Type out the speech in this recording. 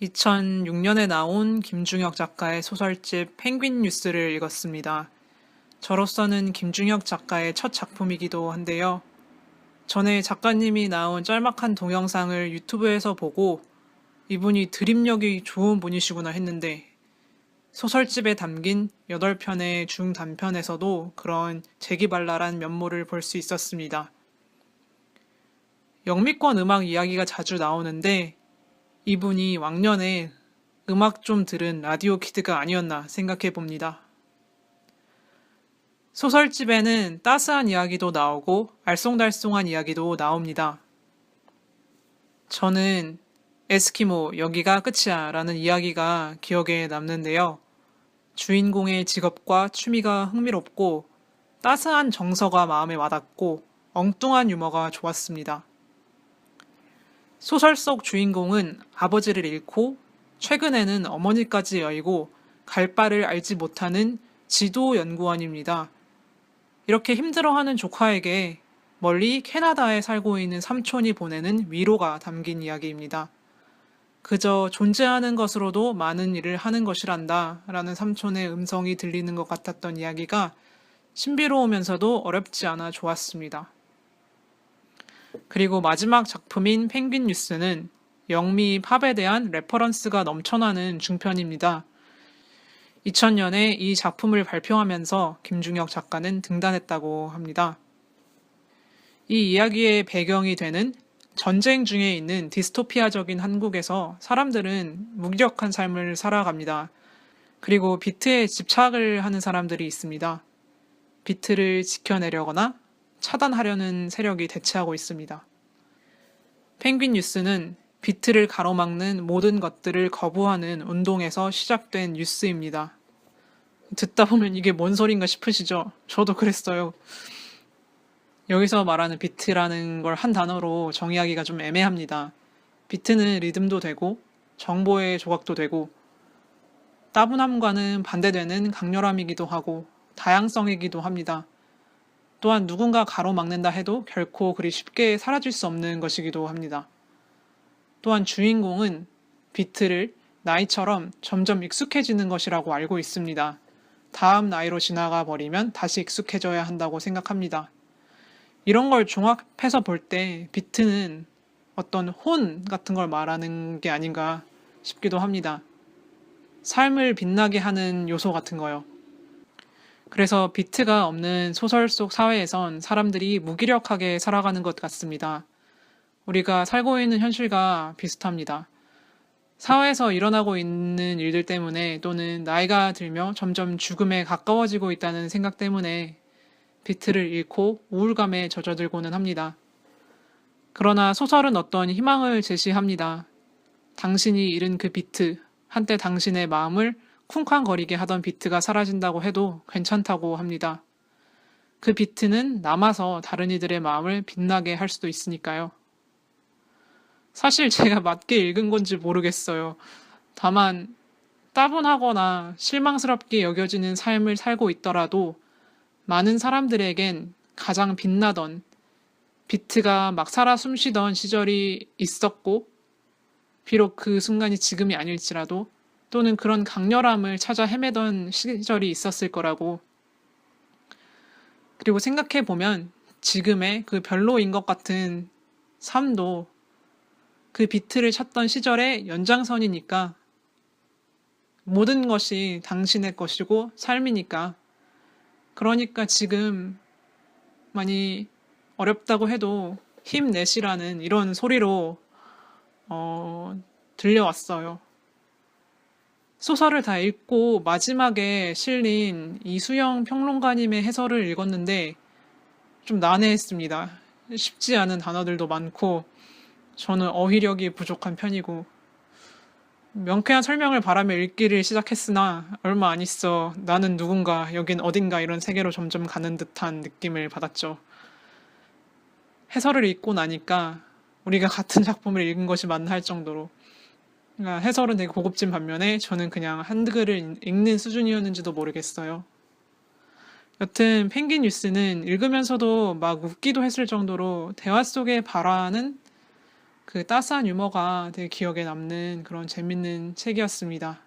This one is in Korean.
2006년에 나온 김중혁 작가의 소설집 펭귄 뉴스를 읽었습니다. 저로서는 김중혁 작가의 첫 작품이기도 한데요. 전에 작가님이 나온 짤막한 동영상을 유튜브에서 보고 이분이 드립력이 좋은 분이시구나 했는데 소설집에 담긴 8편의 중단편에서도 그런 재기발랄한 면모를 볼 수 있었습니다. 영미권 음악 이야기가 자주 나오는데 이분이 왕년에 음악 좀 들은 라디오 키드가 아니었나 생각해 봅니다. 소설집에는 따스한 이야기도 나오고 알쏭달쏭한 이야기도 나옵니다. 저는 에스키모 여기가 끝이야 라는 이야기가 기억에 남는데요. 주인공의 직업과 취미가 흥미롭고 따스한 정서가 마음에 와닿고 엉뚱한 유머가 좋았습니다. 소설 속 주인공은 아버지를 잃고 최근에는 어머니까지 여의고 갈 바를 알지 못하는 지도 연구원입니다. 이렇게 힘들어하는 조카에게 멀리 캐나다에 살고 있는 삼촌이 보내는 위로가 담긴 이야기입니다. 그저 존재하는 것으로도 많은 일을 하는 것이란다 라는 삼촌의 음성이 들리는 것 같았던 이야기가 신비로우면서도 어렵지 않아 좋았습니다. 그리고 마지막 작품인 펭귄 뉴스는 영미 팝에 대한 레퍼런스가 넘쳐나는 중편입니다. 2000년에 이 작품을 발표하면서 김중혁 작가는 등단했다고 합니다. 이 이야기의 배경이 되는 전쟁 중에 있는 디스토피아적인 한국에서 사람들은 무기력한 삶을 살아갑니다. 그리고 비트에 집착을 하는 사람들이 있습니다. 비트를 지켜내려거나 차단하려는 세력이 대체하고 있습니다. 펭귄 뉴스는 비트를 가로막는 모든 것들을 거부하는 운동에서 시작된 뉴스입니다. 듣다 보면 이게 뭔 소린가 싶으시죠? 저도 그랬어요. 여기서 말하는 비트라는 걸 한 단어로 정의하기가 좀 애매합니다. 비트는 리듬도 되고 정보의 조각도 되고 따분함과는 반대되는 강렬함이기도 하고 다양성이기도 합니다. 또한 누군가 가로막는다 해도 결코 그리 쉽게 사라질 수 없는 것이기도 합니다. 또한 주인공은 비트를 나이처럼 점점 익숙해지는 것이라고 알고 있습니다. 다음 나이로 지나가 버리면 다시 익숙해져야 한다고 생각합니다. 이런 걸 종합해서 볼 때 비트는 어떤 혼 같은 걸 말하는 게 아닌가 싶기도 합니다. 삶을 빛나게 하는 요소 같은 거요. 그래서 비트가 없는 소설 속 사회에선 사람들이 무기력하게 살아가는 것 같습니다. 우리가 살고 있는 현실과 비슷합니다. 사회에서 일어나고 있는 일들 때문에 또는 나이가 들며 점점 죽음에 가까워지고 있다는 생각 때문에 비트를 잃고 우울감에 젖어들고는 합니다. 그러나 소설은 어떤 희망을 제시합니다. 당신이 잃은 그 비트, 한때 당신의 마음을 쿵쾅거리게 하던 비트가 사라진다고 해도 괜찮다고 합니다. 그 비트는 남아서 다른 이들의 마음을 빛나게 할 수도 있으니까요. 사실 제가 맞게 읽은 건지 모르겠어요. 다만 따분하거나 실망스럽게 여겨지는 삶을 살고 있더라도 많은 사람들에겐 가장 빛나던 비트가 막 살아 숨쉬던 시절이 있었고 비록 그 순간이 지금이 아닐지라도 또는 그런 강렬함을 찾아 헤매던 시절이 있었을 거라고. 그리고 생각해보면 지금의 그 별로인 것 같은 삶도 그 비트를 찾던 시절의 연장선이니까 모든 것이 당신의 것이고 삶이니까 그러니까 지금 많이 어렵다고 해도 힘내시라는 이런 소리로 들려왔어요. 소설을 다 읽고 마지막에 실린 이수영 평론가님의 해설을 읽었는데 좀 난해했습니다. 쉽지 않은 단어들도 많고 저는 어휘력이 부족한 편이고 명쾌한 설명을 바라며 읽기를 시작했으나 얼마 안 있어 나는 누군가 여긴 어딘가 이런 세계로 점점 가는 듯한 느낌을 받았죠. 해설을 읽고 나니까 우리가 같은 작품을 읽은 것이 맞나 할 정도로 그러니까 해설은 되게 고급진 반면에 저는 그냥 한글을 읽는 수준이었는지도 모르겠어요. 여튼 펭귄 뉴스는 읽으면서도 막 웃기도 했을 정도로 대화 속에 발화하는 그 따스한 유머가 되게 기억에 남는 그런 재밌는 책이었습니다.